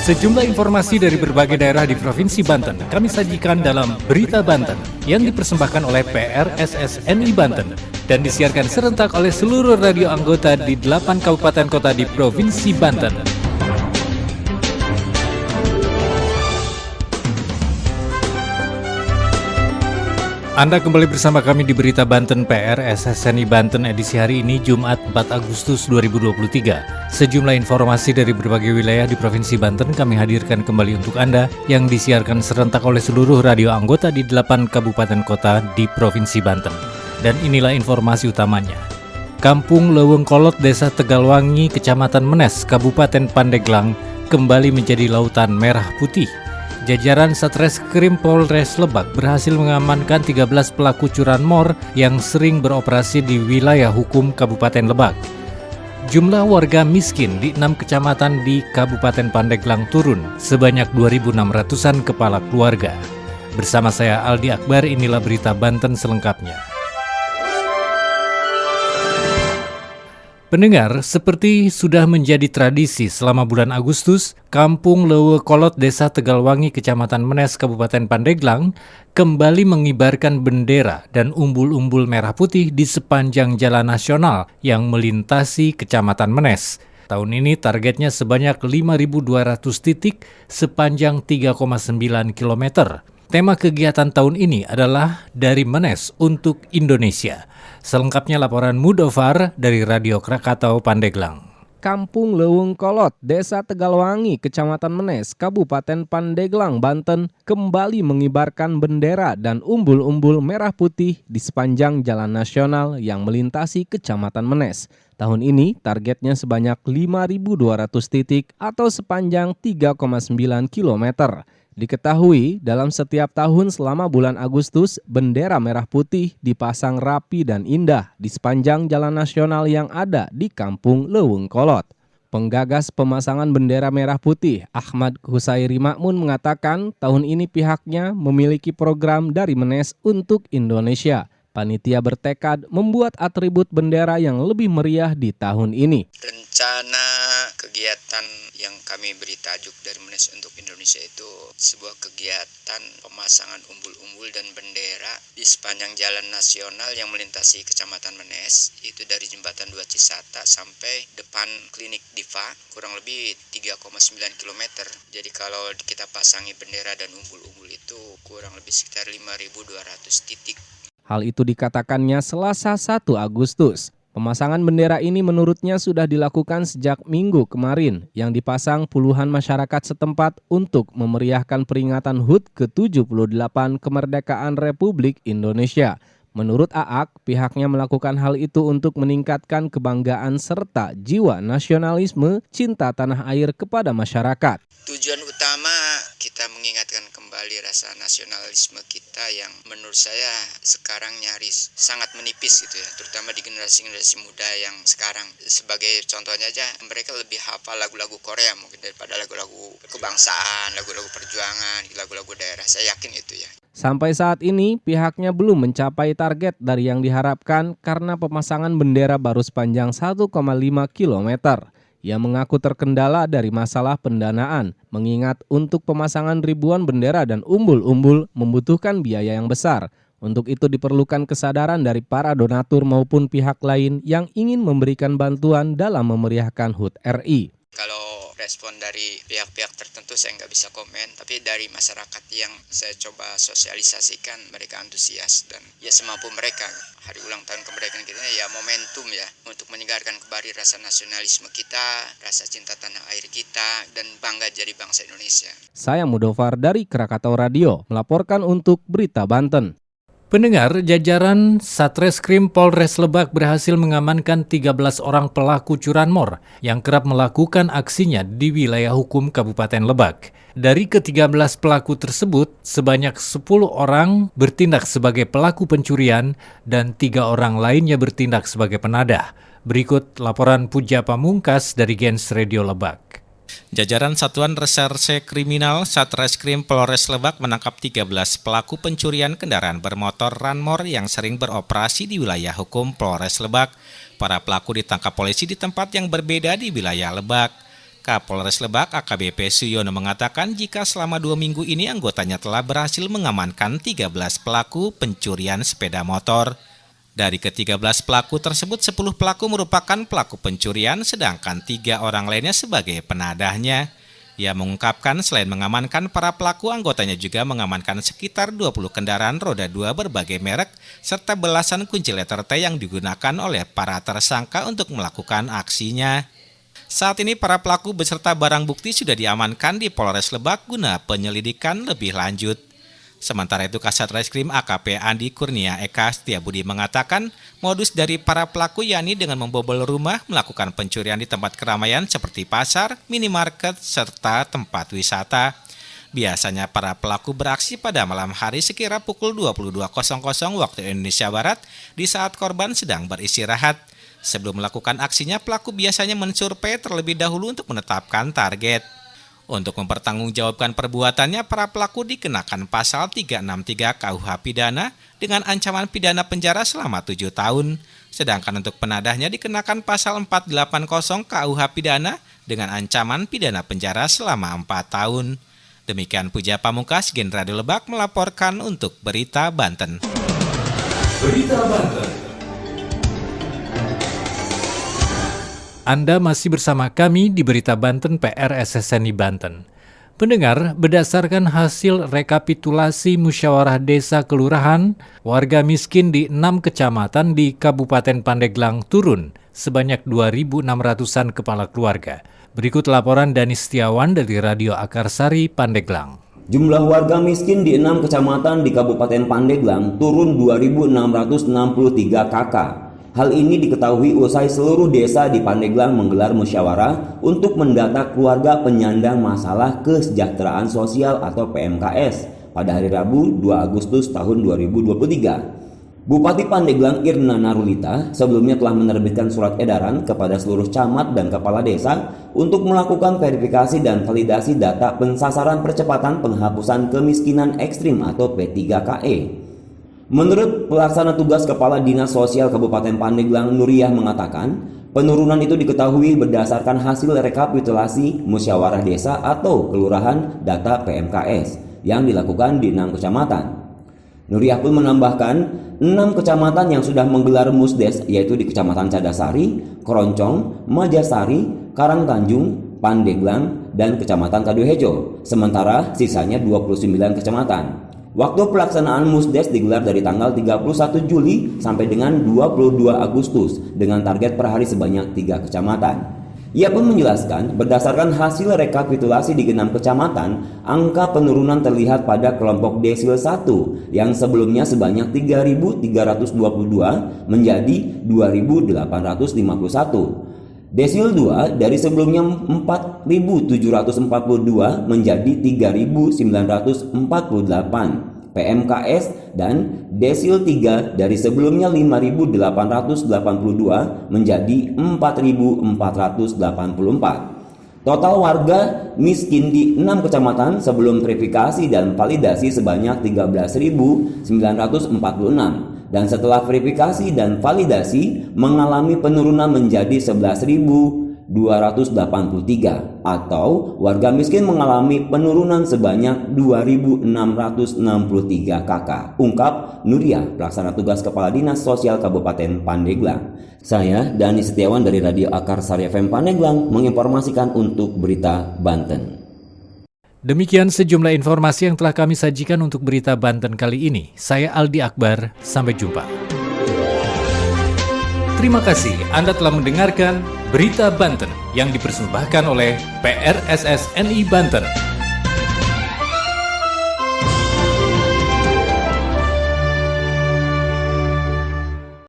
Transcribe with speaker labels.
Speaker 1: Sejumlah informasi dari berbagai daerah di Provinsi Banten kami sajikan dalam Berita Banten yang dipersembahkan oleh PRSSNI Banten dan disiarkan serentak oleh seluruh radio anggota di 8 kabupaten kota di Provinsi Banten. Anda kembali bersama kami di Berita Banten PRSSNI Banten edisi hari ini Jumat 4 Agustus 2023. Sejumlah informasi dari berbagai wilayah di Provinsi Banten kami hadirkan kembali untuk Anda yang disiarkan serentak oleh seluruh radio anggota di 8 kabupaten kota di Provinsi Banten. Dan inilah informasi utamanya. Kampung Lewengkolot, Desa Tegalwangi, Kecamatan Menes, Kabupaten Pandeglang kembali menjadi lautan merah putih. Jajaran Satreskrim Polres Lebak berhasil mengamankan 13 pelaku curanmor yang sering beroperasi di wilayah hukum Kabupaten Lebak. Jumlah warga miskin di 6 kecamatan di Kabupaten Pandeglang turun sebanyak 2.600-an kepala keluarga. Bersama saya Aldi Akbar, inilah Berita Banten selengkapnya. Pendengar, seperti sudah menjadi tradisi selama bulan Agustus, Kampung Lewengkolot, Desa Tegalwangi, Kecamatan Menes, Kabupaten Pandeglang kembali mengibarkan bendera dan umbul-umbul merah putih di sepanjang jalan nasional yang melintasi Kecamatan Menes. Tahun ini targetnya sebanyak 5.200 titik sepanjang 3,9 km. Tema kegiatan tahun ini adalah Dari Menes untuk Indonesia. Selengkapnya laporan Mudofar dari Radio Krakatau Pandeglang.
Speaker 2: Kampung Lewengkolot, Desa Tegalwangi, Kecamatan Menes, Kabupaten Pandeglang, Banten kembali mengibarkan bendera dan umbul-umbul merah putih di sepanjang jalan nasional yang melintasi Kecamatan Menes. Tahun ini targetnya sebanyak 5.200 titik atau sepanjang 3,9 km. Diketahui dalam setiap tahun selama bulan Agustus, bendera merah putih dipasang rapi dan indah di sepanjang jalan nasional yang ada di Kampung Lewengkolot. Penggagas pemasangan bendera merah putih, Ahmad Husairi Makmun, mengatakan tahun ini pihaknya memiliki program Dari Menes untuk Indonesia. Panitia bertekad membuat atribut bendera yang lebih meriah di tahun ini.
Speaker 3: Rencana kegiatan yang kami beri tajuk Dari Menes untuk Indonesia itu sebuah kegiatan pemasangan umbul-umbul dan bendera di sepanjang jalan nasional yang melintasi Kecamatan Menes, itu dari Jembatan 2 Cisata sampai depan Klinik Diva, kurang lebih 3,9 km. Jadi kalau kita pasangi bendera dan umbul-umbul itu kurang lebih sekitar 5.200 titik.
Speaker 2: Hal itu dikatakannya Selasa 1 Agustus. Pemasangan bendera ini menurutnya sudah dilakukan sejak Minggu kemarin yang dipasang puluhan masyarakat setempat untuk memeriahkan peringatan HUT ke-78 kemerdekaan Republik Indonesia. Menurut Aak, pihaknya melakukan hal itu untuk meningkatkan kebanggaan serta jiwa nasionalisme cinta tanah air kepada masyarakat.
Speaker 3: Tujuan utama kita mengingatkan kembali rasa nasionalisme kita yang menurut saya sekarang nyaris sangat menipis gitu ya, terutama di generasi-generasi muda yang sekarang. Sebagai contohnya aja, mereka lebih hafal lagu-lagu Korea mungkin daripada lagu-lagu kebangsaan, lagu-lagu perjuangan, lagu-lagu daerah. Saya yakin itu ya.
Speaker 2: Sampai saat ini pihaknya belum mencapai target dari yang diharapkan karena pemasangan bendera baru sepanjang 1,5 km. Ia mengaku terkendala dari masalah pendanaan, mengingat untuk pemasangan ribuan bendera dan umbul-umbul membutuhkan biaya yang besar. Untuk itu diperlukan kesadaran dari para donatur maupun pihak lain yang ingin memberikan bantuan dalam memeriahkan HUT RI.
Speaker 3: Kalau respon dari pihak-pihak tertentu saya nggak bisa komen, tapi dari masyarakat yang saya coba sosialisasikan, mereka antusias dan ya semampu mereka. Hari ulang tahun kemerdekaan kita ya momentum ya untuk menyegarkan kembali rasa nasionalisme kita, rasa cinta tanah air kita, dan bangga jadi bangsa Indonesia.
Speaker 2: Saya Mudofar dari Krakatau Radio melaporkan untuk Berita Banten.
Speaker 1: Pendengar, jajaran Satreskrim Polres Lebak berhasil mengamankan 13 orang pelaku curanmor yang kerap melakukan aksinya di wilayah hukum Kabupaten Lebak. Dari ke-13 pelaku tersebut, sebanyak 10 orang bertindak sebagai pelaku pencurian dan 3 orang lainnya bertindak sebagai penadah. Berikut laporan Puja Pamungkas dari Gens Radio Lebak.
Speaker 4: Jajaran Satuan Reserse Kriminal Satreskrim Polres Lebak menangkap 13 pelaku pencurian kendaraan bermotor ranmor yang sering beroperasi di wilayah hukum Polres Lebak. Para pelaku ditangkap polisi di tempat yang berbeda di wilayah Lebak. Kapolres Lebak AKBP Suyono mengatakan jika selama 2 minggu ini anggotanya telah berhasil mengamankan 13 pelaku pencurian sepeda motor. Dari ke-13 pelaku tersebut 10 pelaku merupakan pelaku pencurian sedangkan 3 orang lainnya sebagai penadahnya. Ia mengungkapkan selain mengamankan para pelaku, anggotanya juga mengamankan sekitar 20 kendaraan roda 2 berbagai merek serta belasan kunci letter T yang digunakan oleh para tersangka untuk melakukan aksinya. Saat ini para pelaku beserta barang bukti sudah diamankan di Polres Lebak guna penyelidikan lebih lanjut. Sementara itu Kasat Reskrim AKP Andi Kurnia Eka Setiabudi mengatakan modus dari para pelaku yakni dengan membobol rumah, melakukan pencurian di tempat keramaian seperti pasar, minimarket, serta tempat wisata. Biasanya para pelaku beraksi pada malam hari sekira pukul 22.00 waktu Indonesia Barat di saat korban sedang beristirahat. Sebelum melakukan aksinya, pelaku biasanya mensurvei terlebih dahulu untuk menetapkan target. Untuk mempertanggungjawabkan perbuatannya, para pelaku dikenakan pasal 363 KUH Pidana dengan ancaman pidana penjara selama 7 tahun. Sedangkan untuk penadahnya dikenakan pasal 480 KUH Pidana dengan ancaman pidana penjara selama 4 tahun. Demikian Puja Pamungkas, Gen Radio Lebak melaporkan untuk Berita Banten.
Speaker 1: Berita Banten. Anda masih bersama kami di Berita Banten PR SSNI Banten. Pendengar, berdasarkan hasil rekapitulasi musyawarah desa kelurahan, warga miskin di 6 kecamatan di Kabupaten Pandeglang turun sebanyak 2.600-an kepala keluarga. Berikut laporan Dani Setiawan dari Radio Akarsari Pandeglang.
Speaker 5: Jumlah warga miskin di 6 kecamatan di Kabupaten Pandeglang turun 2.663 kakak. Hal ini diketahui usai seluruh desa di Pandeglang menggelar musyawarah untuk mendata keluarga penyandang masalah kesejahteraan sosial atau PMKS pada hari Rabu 2 Agustus tahun 2023. Bupati Pandeglang Irna Narulita sebelumnya telah menerbitkan surat edaran kepada seluruh camat dan kepala desa untuk melakukan verifikasi dan validasi data pensasaran percepatan penghapusan kemiskinan ekstrim atau P3KE. Menurut pelaksana tugas Kepala Dinas Sosial Kabupaten Pandeglang Nuriyah mengatakan, penurunan itu diketahui berdasarkan hasil rekapitulasi musyawarah desa atau kelurahan data PMKS yang dilakukan di 6 kecamatan. Nuriyah pun menambahkan, 6 kecamatan yang sudah menggelar musdes yaitu di Kecamatan Cadasari, Keroncong, Majasari, Karangtanjung, Pandeglang, dan Kecamatan Kaduhejo. Sementara sisanya 29 kecamatan. Waktu pelaksanaan musdes digelar dari tanggal 31 Juli sampai dengan 22 Agustus dengan target per hari sebanyak 3 kecamatan. Ia pun menjelaskan berdasarkan hasil rekapitulasi di 6 kecamatan, angka penurunan terlihat pada kelompok desil 1 yang sebelumnya sebanyak 3.322 menjadi 2.851. Desil 2 dari sebelumnya 4.742 menjadi 3.948 PMKS dan desil 3 dari sebelumnya 5.882 menjadi 4.484. Total warga miskin di 6 kecamatan sebelum verifikasi dan validasi sebanyak 13.946 dan setelah verifikasi dan validasi mengalami penurunan menjadi 11.283 atau warga miskin mengalami penurunan sebanyak 2.663 kakak, ungkap Nuriyah, pelaksana tugas Kepala Dinas Sosial Kabupaten Pandeglang. Saya Dani Setiawan dari Radio Akarsari FM Pandeglang menginformasikan untuk Berita Banten.
Speaker 1: Demikian sejumlah informasi yang telah kami sajikan untuk Berita Banten kali ini. Saya Aldi Akbar, sampai jumpa. Terima kasih Anda telah mendengarkan Berita Banten yang dipersembahkan oleh PRSSNI Banten.